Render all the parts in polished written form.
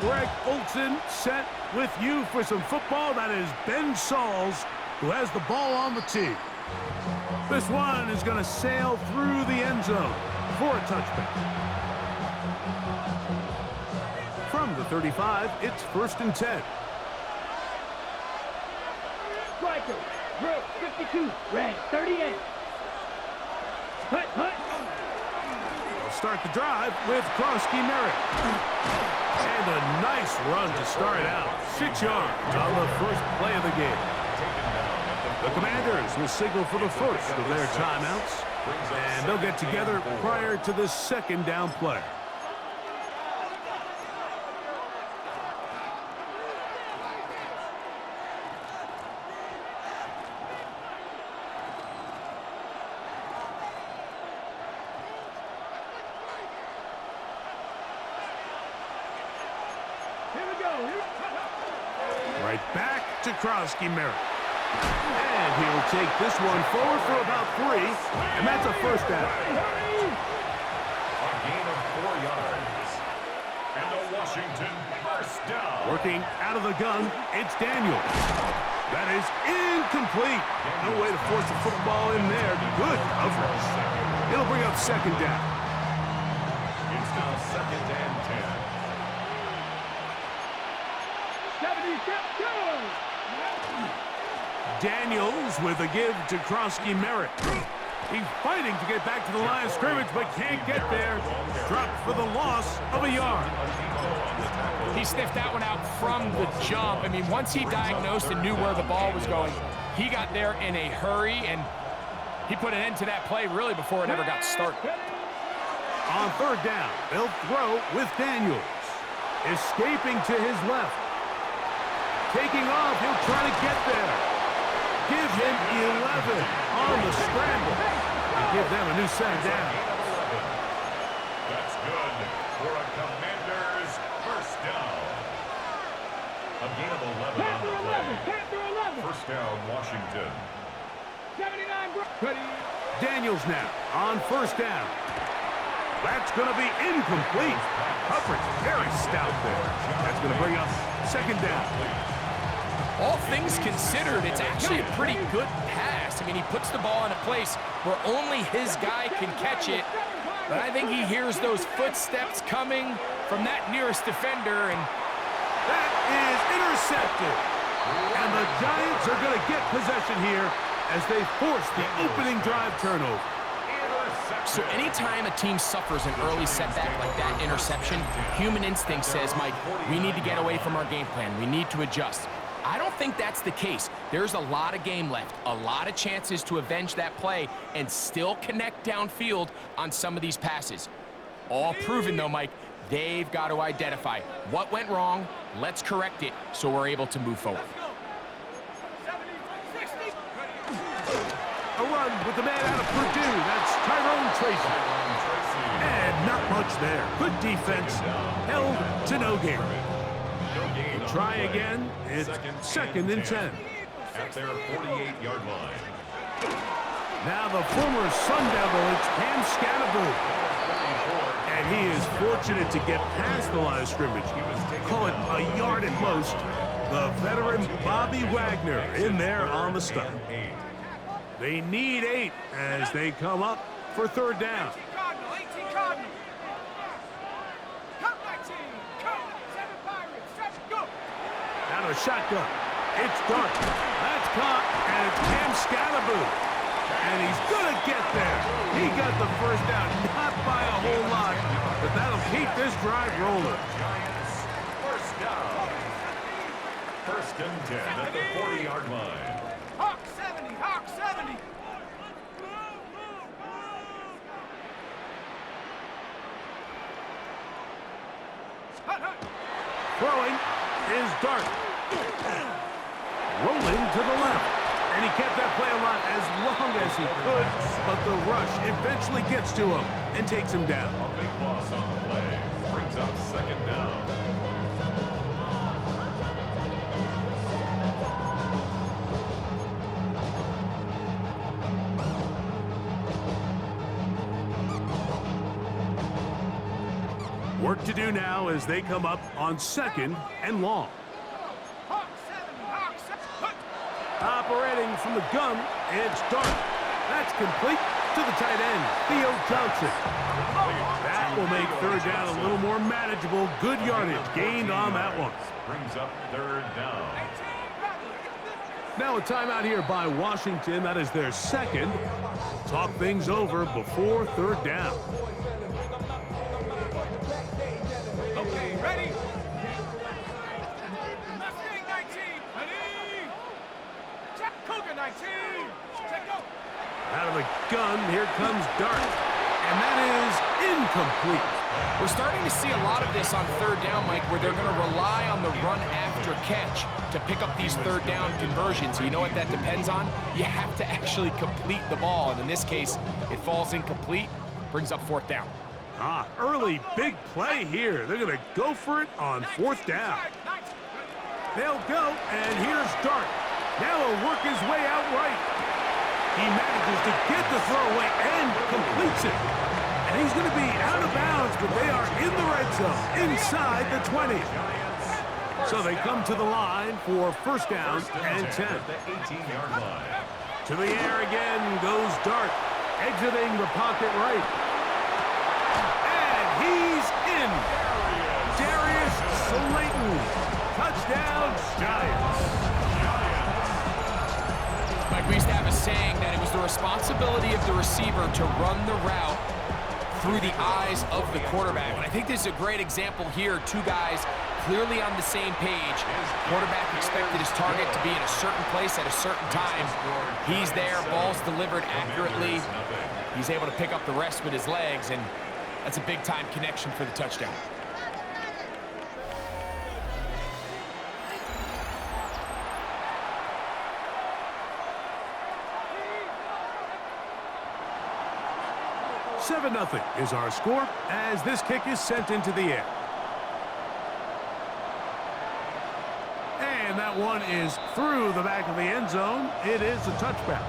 Greg Olson set with you for some football. That is Ben Sauls, who has the ball on the tee. This one is going to sail through the end zone for a touchback. From the 35, it's 1st and 10. Striker, Greg, 52, red, 38. Hut, hut. They'll start the drive with Krosky Merritt. And a nice run to start out. 6 yards on the first play of the game. The Commanders will signal for the first of their timeouts. And they'll get together prior to the 2nd down play. Right back to Krosky Merritt. And he'll take this one forward for about 3, and that's a 1st down. A gain of 4 yards. And a Washington 1st down. Working out of the gun, it's Daniels. That is incomplete. No way to force the football in there. Good coverage. It'll bring up 2nd down. It's now 2nd and 10. 72. Daniels with a give to Krosky Merritt. He's fighting to get back to the line of scrimmage, but can't get there. Dropped for the loss of a yard. He sniffed that one out from the jump. I mean, once he diagnosed and knew where the ball was going, he got there in a hurry, and he put an end to that play really before it ever got started. On 3rd down, they'll throw with Daniels. Escaping to his left. Taking off, he'll try to get there. Give him 11 on the scramble. And give them a new set down. That's good for a Commanders 1st down. A gain of 11 on the play. 1st down, Washington. 79. Daniels now on 1st down. That's going to be incomplete. Coverage very stout there. That's going to bring up 2nd down. All things considered, it's actually a pretty good pass. I mean, he puts the ball in a place where only his guy can catch it. But I think he hears those footsteps coming from that nearest defender, and that is intercepted. And the Giants are going to get possession here as they force the opening drive turnover. So anytime a team suffers an early setback like that interception, human instinct says, Mike, we need to get away from our game plan. We need to adjust. I don't think that's the case. There's a lot of game left, a lot of chances to avenge that play and still connect downfield on some of these passes. All proven, though, Mike, they've got to identify what went wrong, let's correct it so we're able to move forward. A run with the man out of Purdue. That's Tyrone Tracy. And not much there. Good defense. Held to no gain. We'll try again. It's 2nd and 10. At their 48-yard line. Now the former Sun Devil, it's Cam Scatterboom. And he is fortunate to get past the line of scrimmage. Call it a yard at most. The veteran Bobby Wagner in there on the stop. They need 8 as they come up for 3rd down. Out of shotgun. It's Dart. That's caught, and it's Cam Scatterboom. And he's going to get there. He got the 1st down, not by a whole lot, but that'll keep this drive rolling. Giants 1st down. 1st and 10 at the 40-yard line. Hawk 70, Hawk 70. Throwing is Dart. Rolling to the left. And he kept that play alive as long as he could, but the rush eventually gets to him and takes him down. A big loss on the play. Brings up 2nd down. work to do now as they come up on 2nd and long. Hawk 70, Hawk 70. Operating from the gun, it's Dart. That's complete to the tight end, Theo Johnson. That will make 3rd down a little more manageable. Good yardage gained on that one. Brings up 3rd down. Now a timeout here by Washington. That is their 2nd. Talk things over before 3rd down. Okay, ready? Mustang 19. Ready? Check Cougar 19. Check go. Out of the gun, here comes Dart. And that is incomplete. We're starting to see a lot of this on 3rd down, Mike, where they're going to rely on the run after catch to pick up these 3rd down conversions. You know what that depends on? You have to actually complete the ball. And in this case, it falls incomplete, brings up 4th down. Early big play here. They're going to go for it on 4th down. They'll go, and here's Dart. Now he'll work his way out right. He manages to get the throw away and completes it. And he's going to be out of bounds, but they are in the red zone, inside the 20. So they come to the line for 1st down and 10. The 18-yard line. To the air again goes Dart, exiting the pocket right. And he's in. Darius Slayton. Touchdown, Giants. Mike, we used to have a saying that it was the responsibility of the receiver to run the route through the eyes of the quarterback. And I think this is a great example here. 2 guys clearly on the same page. Quarterback expected his target to be in a certain place at a certain time. He's there, ball's delivered accurately. He's able to pick up the rest with his legs, and that's a big-time connection for the touchdown. Nothing is our score as this kick is sent into the air. And that one is through the back of the end zone. It is a touchback.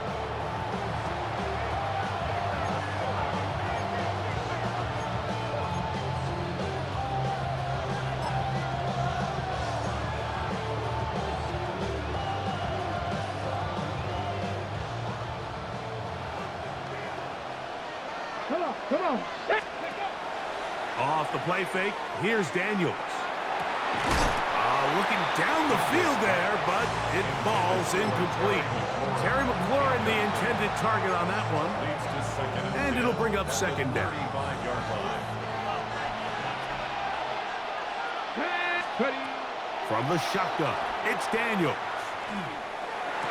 Come on. Off the play fake, here's Daniels. Looking down the field there, but it falls incomplete. Terry McLaurin, the intended target on that one. And it'll bring up 2nd down. From the shotgun, it's Daniels.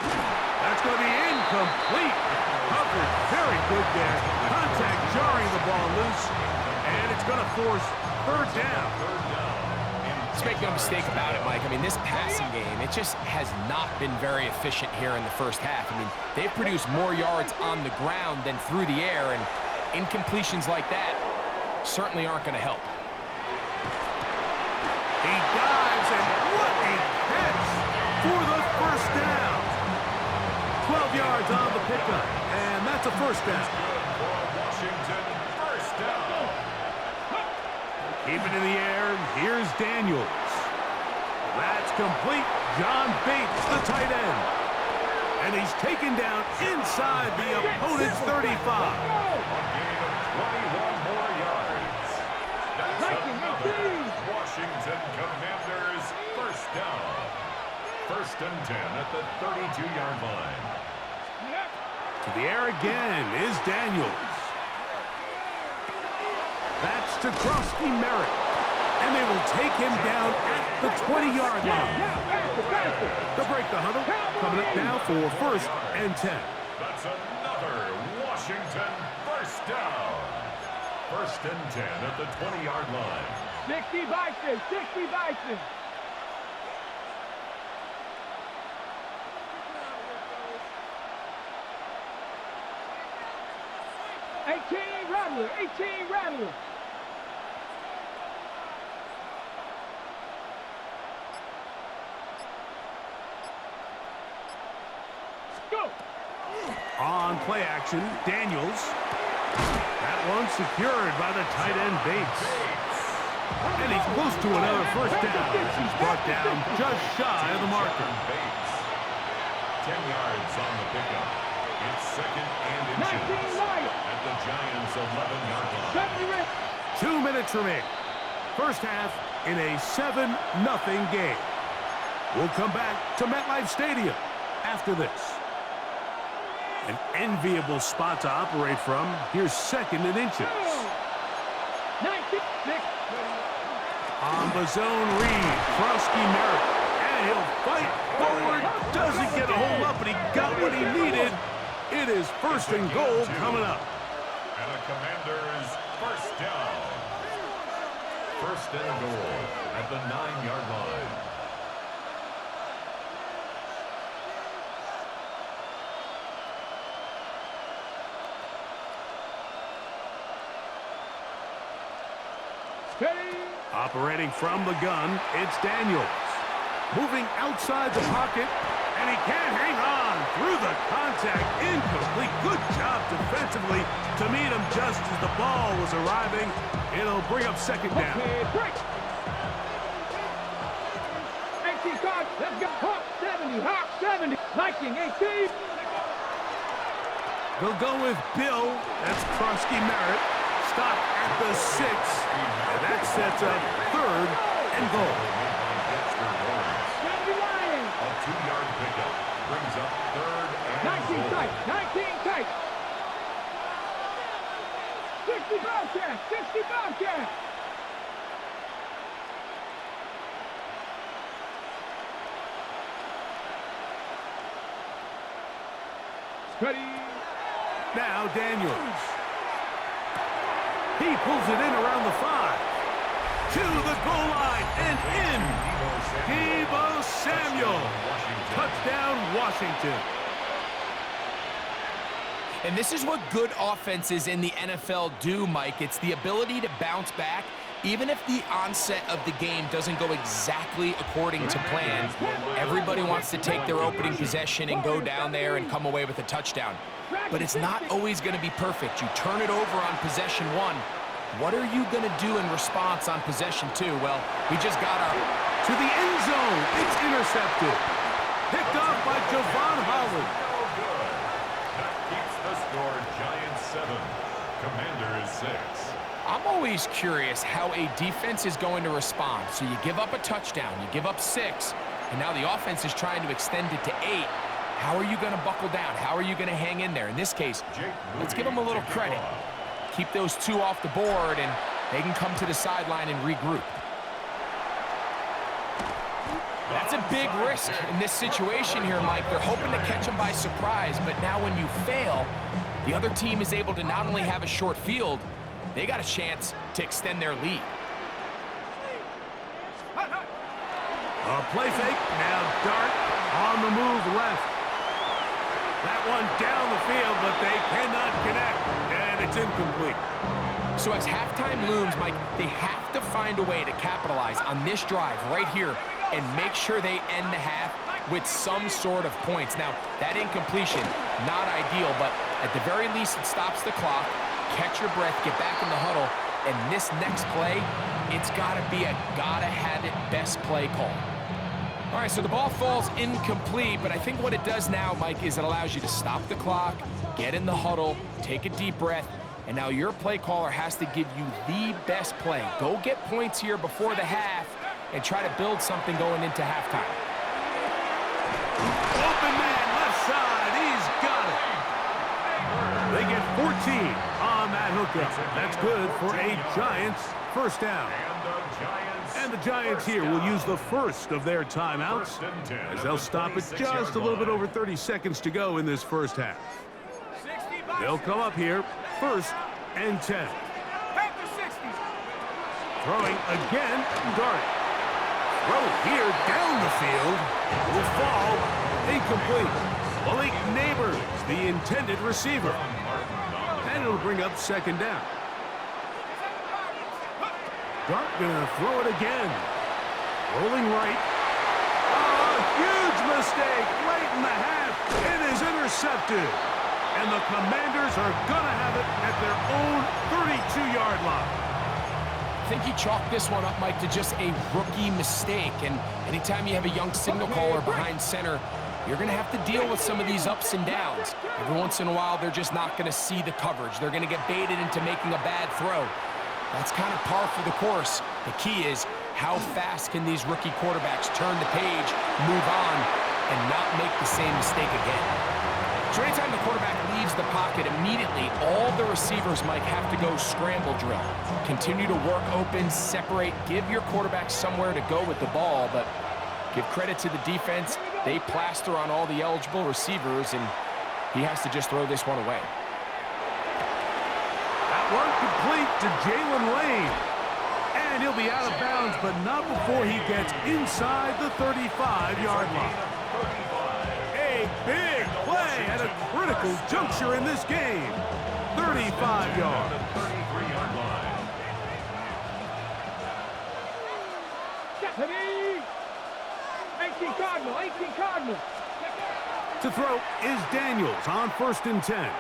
That's going to be incomplete. Covered very good there. Contact jarring the ball loose. And it's going to force 3rd down. Let's make no mistake about it, Mike. I mean, this passing game, it just has not been very efficient here in the 1st half. I mean, they've produced more yards on the ground than through the air, and incompletions like that certainly aren't going to help. He dives, and what a catch for the 1st down. 12 yards on the pickup, and that's a 1st down. Washington, 1st down. Keep it in the air, here's Daniels. That's complete. John Bates, the tight end. And he's taken down inside the opponent's 35. A gain of 21 more yards. That's another Washington Commanders 1st down. 1st and 10 at the 32-yard line. To the air again is Daniels. That's to Krosky Merritt. And they will take him down at the 20-yard line. To break the huddle, coming up now for 1st and 10. That's another Washington 1st down. 1st and 10 at the 20-yard line. 60 Bison, 60 Bison. Rattler, 18 Rattler. Go. On play action, Daniels. That one secured by the tight end Bates. And he's close to another first down. He's brought down just shy of the marker. 10 yards on the pickup. It's second and inches at the Giants' 11-yard line. 2 minutes remain. First half in a 7-0 game. We'll come back to MetLife Stadium after this. An enviable spot to operate from. Here's second and inches. On the zone read, Krosky Merritt. And he'll fight forward. Doesn't get a hold up, but he got what he needed. It is first and goal coming up. And the Commanders first down. First and goal at the 9-yard line. Operating from the gun, it's Daniels. Moving outside the pocket, and he can't hang on through the contact. Incomplete. Good job defensively to meet him just as the ball was arriving. It'll bring up second down. Let's go. Hawk 70. Hawk 70. Viking 18. They'll go with Bill. That's Krosky Merritt. Stop at the 6. And that sets up third and goal. A 2-yard pickup brings up third and 19 goal. tight. 19 tight. 60 Bobcat. 60 Bobcat. Ready. Now Daniels. He pulls it in around the 5. To the goal line and in. Deebo Samuel. Touchdown, Washington. And this is what good offenses in the NFL do, Mike. It's the ability to bounce back, even if the onset of the game doesn't go exactly according to plan. Everybody wants to take their opening possession and go down there and come away with a touchdown. But it's not always going to be perfect. You turn it over on possession 1. What are you going to do in response on possession 2? Well, we just got our... To the end zone. It's intercepted. Picked off by Javon Holland. No good. That keeps the score Giants 7, Commanders 6. I'm always curious how a defense is going to respond. So you give up a touchdown, you give up 6, and now the offense is trying to extend it to 8. How are you going to buckle down? How are you going to hang in there? In this case, let's give them a little credit. Keep those 2 off the board, and they can come to the sideline and regroup. That's a big risk in this situation here, Mike. They're hoping to catch them by surprise, but now when you fail, the other team is able to not only have a short field, they got a chance to extend their lead. A play fake. Now Dart on the move left. That one down the field, but they cannot connect, and it's incomplete. So as halftime looms, Mike, they have to find a way to capitalize on this drive right here and make sure they end the half with some sort of points. Now, that incompletion, not ideal, but at the very least, it stops the clock. Catch your breath, get back in the huddle, and this next play, it's got to be a gotta-have-it best play call. All right, so the ball falls incomplete, but I think what it does now, Mike, is it allows you to stop the clock, get in the huddle, take a deep breath, and now your play caller has to give you the best play. Go get points here before the half and try to build something going into halftime. Open man, left side, he's got it. They get 14 on that hookup. That's good for a Giants first down. And the Giants here will use the first of their timeouts as they'll stop it just a little bit over 30 seconds to go in this first half. They'll come up here, first and 10. Throwing again, Dart. Throw here down the field. Will fall incomplete. Malik Neighbors, the intended receiver. And it'll bring up second down. Dart gonna throw it again. Rolling right. Oh, huge mistake late in the half. It is intercepted. And the Commanders are gonna have it at their own 32-yard line. think he chalked this one up, Mike, to just a rookie mistake. And anytime you have a young signal caller behind center, you're going to have to deal with some of these ups and downs. Every once in a while, they're just not going to see the coverage. They're going to get baited into making a bad throw. That's kind of par for the course. The key is, how fast can these rookie quarterbacks turn the page, move on, and not make the same mistake again? So anytime the quarterback leaves the pocket, immediately all the receivers might have to go scramble drill. Continue to work open, separate, give your quarterback somewhere to go with the ball, but give credit to the defense. They plaster on all the eligible receivers, and he has to just throw this one away. That one complete to Jalen Lane. And he'll be out of bounds, but not before he gets inside the 35-yard line. A big play at a critical juncture in this game. 35 yards. 33-yard line. 18 Cardinal, 18 Cardinal. To throw is Daniels on 1st and 10.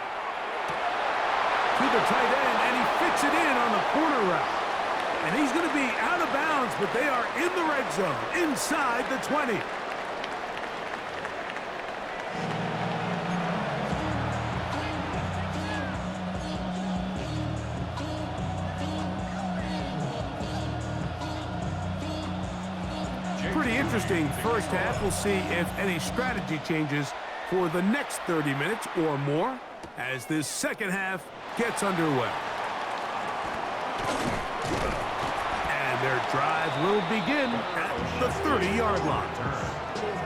To the tight end, and he fits it in on the corner route. And he's going to be out of bounds, but they are in the red zone, inside the 20. Pretty interesting first half. We'll see if any strategy changes for the next 30 minutes or more as this second half gets underway. And their drive will begin at the 30-yard line.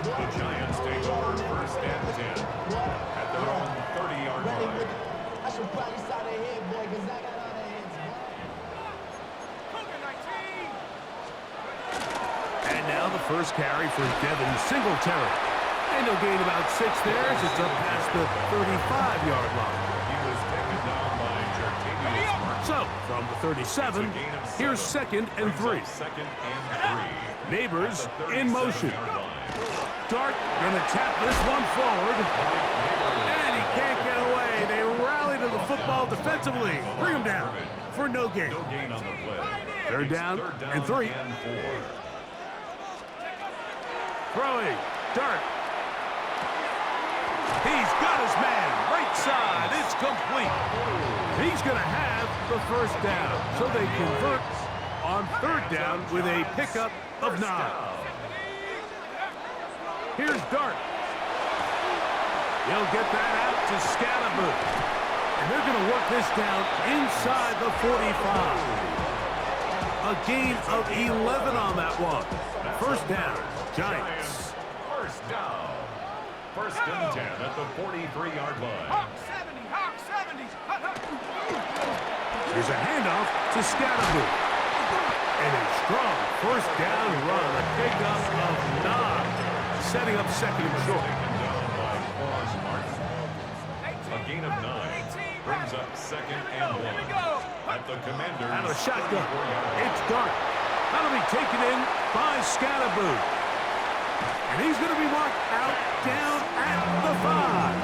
The Giants take over 1st and 10 at their own 30-yard line. I should probably start ahead, boy, because I got all the hits. Cougar 19. And now the first carry for Devin Singletary. And he'll gain about 6 there as it's up past the 35-yard line. He was taken down by Jartavius Martin. So, from the 37, here's 2nd and 3. 2nd and 3. Neighbors in motion. 37-yard line. Dart gonna tap this one forward. And he can't get away. They rally to the football defensively. Bring him down for no gain. No gain on the play. Third down and 3. And 4. Throwing. Dart. He's got his man. Right side. It's complete. He's going to have the first down. So they convert on 3rd down with a pickup of 9. Here's Dart. He'll get that out to Scalaboo. And they're going to work this down inside the 45. A gain of 11 on that one. First down, Giants. First down. 1st and 10 at the 43-yard line. Hawk 70, Hawk 70. Here's a handoff to Scalaboo. And a strong first down run. A pickup of 9. Setting up 2nd and short. Taken down by Claus Martin. A gain of 9 brings up 2nd and 1 at the Commanders. Out of the shotgun. 44-yard line. It's Dart. That'll be taken in by Scalaboo. And he's going to be marked out down at the 5.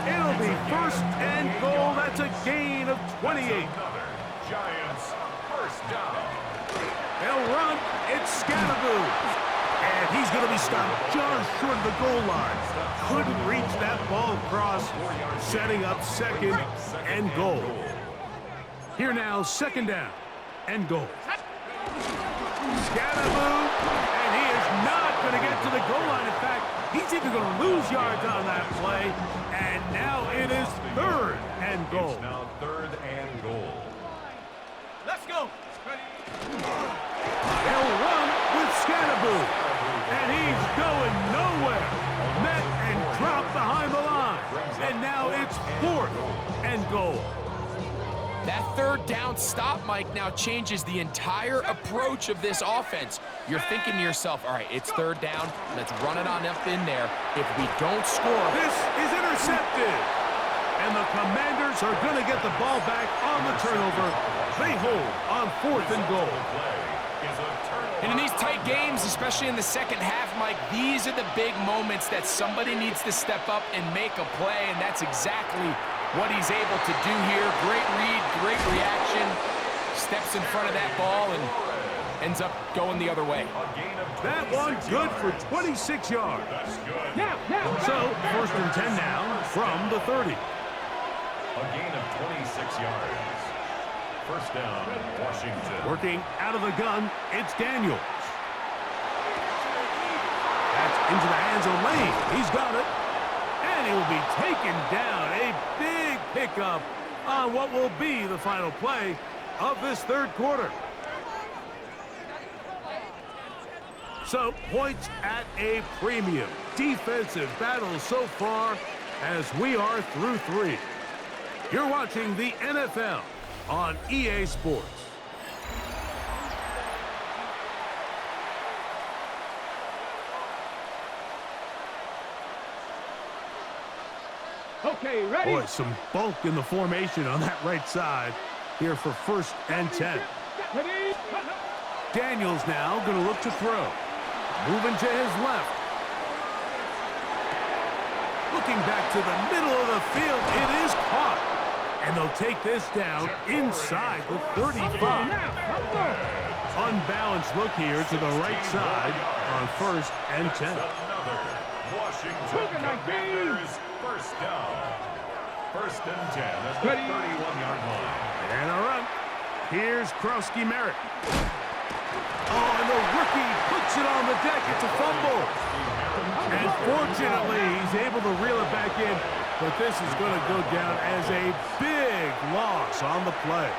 It'll be 1st and goal. That's a gain of 28. Another Giants first down. They'll run. It's Scalaboo. And he's going to be stopped just short of the goal line. Couldn't reach that ball across, setting up 2nd and goal. Here now, 2nd down and goal. Scalaboo, and he is not going to get to the goal line. In fact, he's even going to lose yards on that play. And now it is 3rd and goal. It's now 3rd and goal. Let's go. They'll run with Scalaboo. And he's going nowhere. Met and dropped behind the line. And now it's 4th and goal. That 3rd down stop, Mike, now changes the entire approach of this offense. You're thinking to yourself, all right, it's 3rd down. Let's run it on up in there. If we don't score... This is intercepted. And the Commanders are going to get the ball back on the turnover. They hold on 4th and goal. And in these tight games, especially in the second half, Mike, these are the big moments that somebody needs to step up and make a play, and that's exactly what he's able to do here. Great read, great reaction. steps in front of that ball and ends up going the other way. That one good for 26 yards. So, 1st and 10 now from the 30. A gain of 26 yards. First down, Washington. Working out of the gun, it's Daniels. That's into the hands of Lane. He's got it. And he will be taken down. A big pickup on what will be the final play of this 3rd quarter. So, points at a premium. Defensive battle so far as we are through 3. You're watching the NFL on EA Sports. Okay, ready? Boy, some bulk in the formation on that right side here for 1st and 10. Daniels now going to look to throw. Moving to his left. Looking back to the middle of the field. It is caught. And they'll take this down inside the 35. Unbalanced look here to the right side on 1st and 10. Washington Commanders, first down. 1st and 10 at the 31-yard line. And a run. Here's Krowski-Merritt. Oh, and the rookie puts it on the deck. It's a fumble. And fortunately, he's able to reel it back in. But this is going to go down as a big loss on the play.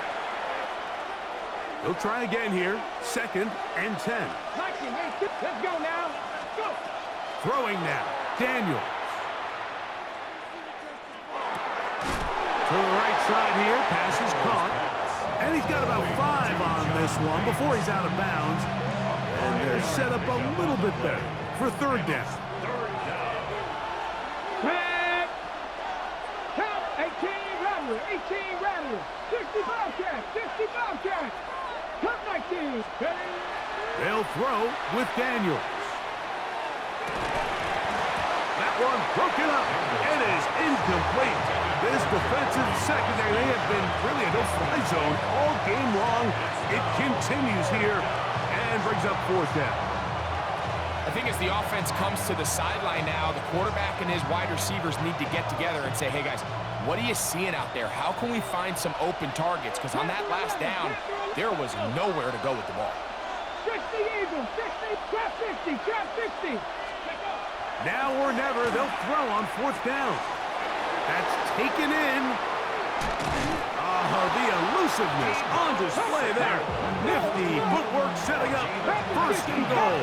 He'll try again here. 2nd and 10. Let's go now. Go. Throwing now. Daniels. To the right side here. Pass is caught. And he's got about 5 on this one before he's out of bounds. And they're set up a little bit better for 3rd down. Count 18 Rattler, 18 Rattler, 60 Bobcats, 60 Bobcats. Count 19. They'll throw with Daniels. That one broken up. It is incomplete. This defensive secondary, they have been really a no-fly zone all game long. It continues here and brings up 4th down. I think as the offense comes to the sideline now, the quarterback and his wide receivers need to get together and say, hey, guys, what are you seeing out there? How can we find some open targets? Because on that last down, there was nowhere to go with the ball. 60 Eagles, 60, trap 60, trap 60. Now or never, they'll throw on 4th down. That's taken in. The elusiveness on display there. Nifty footwork setting up 1st and goal.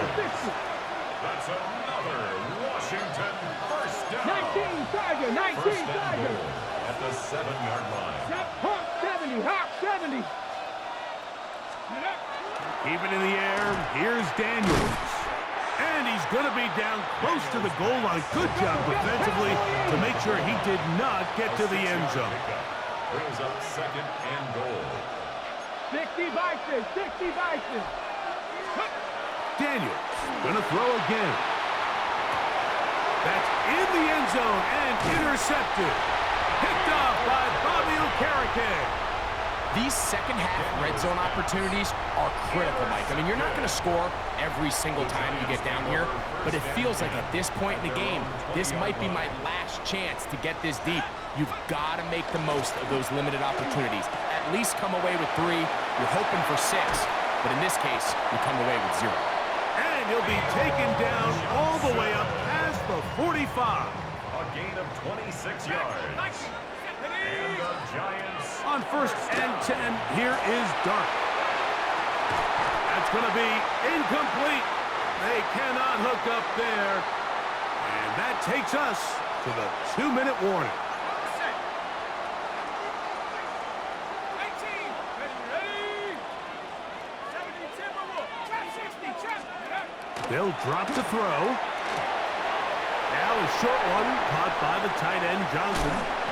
That's another Washington first down. 19 Tiger, 19 First and Tiger. goal at the 7-yard line. Hawk 70, Hawk 70. Keep it in the air. Here's Daniels. And he's going to be down close to the goal line. Good job defensively to make sure he did not get to the end zone. Brings up 2nd and goal. 60 Bison, 60 Bison. Daniels going to throw again. That's in the end zone and intercepted. Picked up by Bobby Okereke. These second-half red zone opportunities are critical, Mike. I mean, you're not going to score every single time you get down here, but it feels like at this point in the game, this might be my last chance to get this deep. You've got to make the most of those limited opportunities. At least come away with 3. You're hoping for 6, but in this case, you come away with 0. And he'll be taken down all the way up past the 45. A gain of 26 yards. And the Giants On 1st and 10, here is Dark. That's going to be incomplete. They cannot hook up there. And that takes us to the 2-minute warning. 18, ready? 70 Timberwolf, trap 60, trap. They'll drop to throw. Now a short one caught by the tight end, Johnson.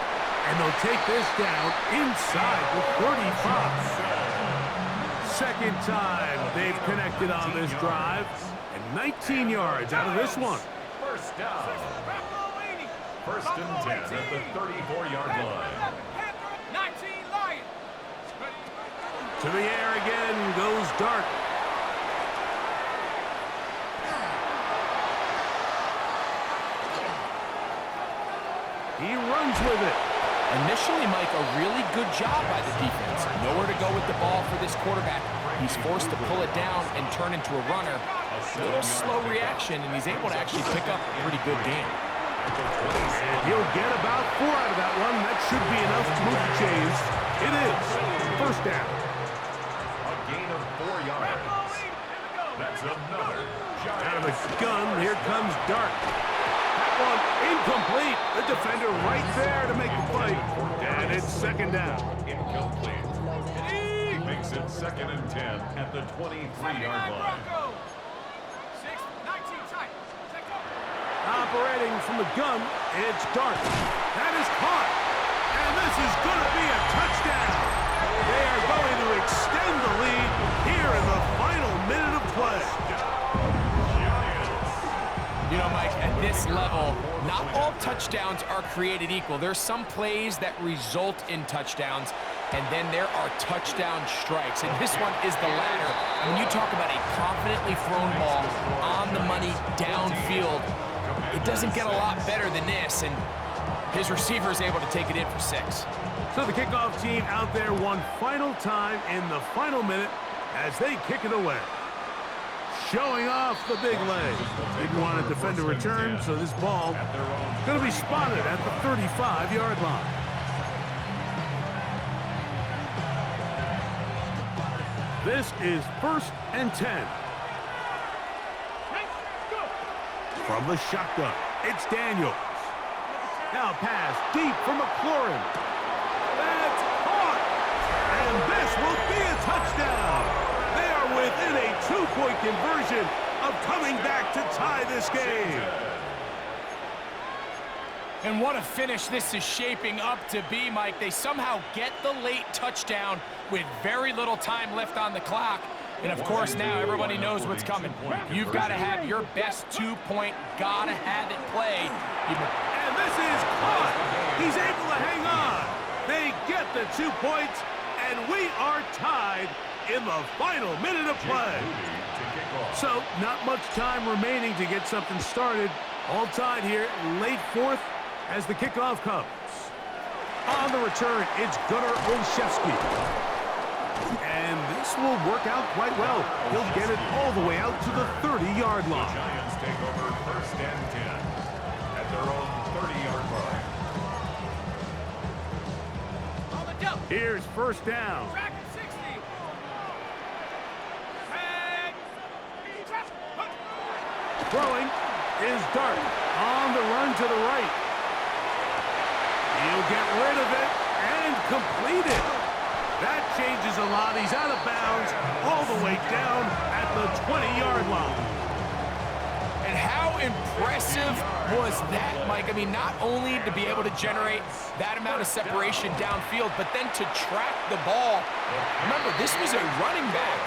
And they'll take this down inside the 35. Second time they've connected on this drive. And 19 yards out of this one. first down. 1st and 10 at the 34-yard line. 19 Lions. To the air again goes Dart. He runs with it. Initially, Mike, a really good job by the defense. Nowhere to go with the ball for this quarterback. He's forced to pull it down and turn into a runner. A little slow reaction, and he's able to actually pick up a pretty good game. And he'll get about 4 out of that one. That should be enough to move the chains. It is. First down. A gain of 4 yards. That's another giant. Out of the gun, here comes Dart. That one incomplete. The defender right there to make the play. And it's second down. Incomplete. He makes it 2nd and 10 at the 23-yard line. Operating from the gun, it's Dart. That is caught. And this is going to be a touchdown. They are going to extend the lead here in the final minute of play. You know, Mike, at this level, not all touchdowns are created equal. There's some plays that result in touchdowns, and then there are touchdown strikes. And this one is the latter. When you talk about a confidently thrown ball on the money downfield, it doesn't get a lot better than this, and his receiver is able to take it in for 6. So the kickoff team out there one final time in the final minute as they kick it away. Showing off the big leg. Didn't want to defend a return, so this ball going to be spotted at the 35-yard line. This is 1st and 10. From the shotgun, it's Daniels. Now pass deep for McLaurin. That's caught! And this will be a touchdown! They are within a 2-point conversion of coming back to tie this game. And what a finish this is shaping up to be, Mike. They somehow get the late touchdown with very little time left on the clock. And, of course, now everybody knows what's coming. You've got to have your best 2-point, gotta have it play. And this is caught. He's able to hang on. They get the 2 points, and we are tied in the final minute of play. So, not much time remaining to get something started. All tied here, late 4th as the kickoff comes. On the return, it's Gunnar Olszewski. And this will work out quite well. He'll get it all the way out to the 30-yard line. The Giants take over 1st and 10 at their own 30-yard line. Here's 1st down. Throwing is Dart on the run to the right. He'll get rid of it and complete it. That changes a lot. He's out of bounds all the way down at the 20-yard line. And how impressive was that, Mike? I mean, not only to be able to generate that amount of separation downfield, but then to track the ball. Remember, this was a running back,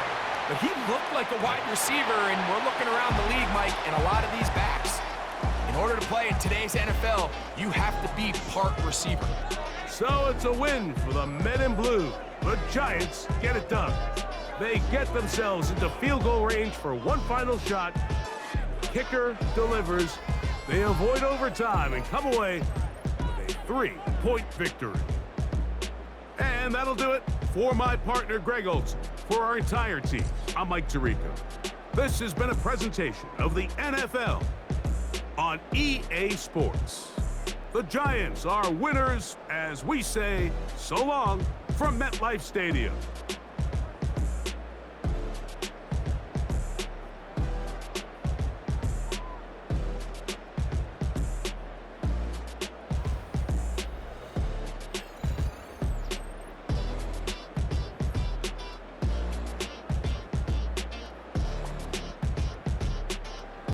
but he looked like a wide receiver, and we're looking around the league, Mike, and a lot of these backs, in order to play in today's NFL, you have to be part receiver. So it's a win for the Men in Blue. The Giants get it done. They get themselves into field goal range for one final shot. Kicker delivers. They avoid overtime and come away with a 3-point victory. And that'll do it for my partner, Greg Olson. For our entire team, I'm Mike Tirico. This has been a presentation of the NFL on EA Sports. The Giants are winners as we say so long from MetLife Stadium.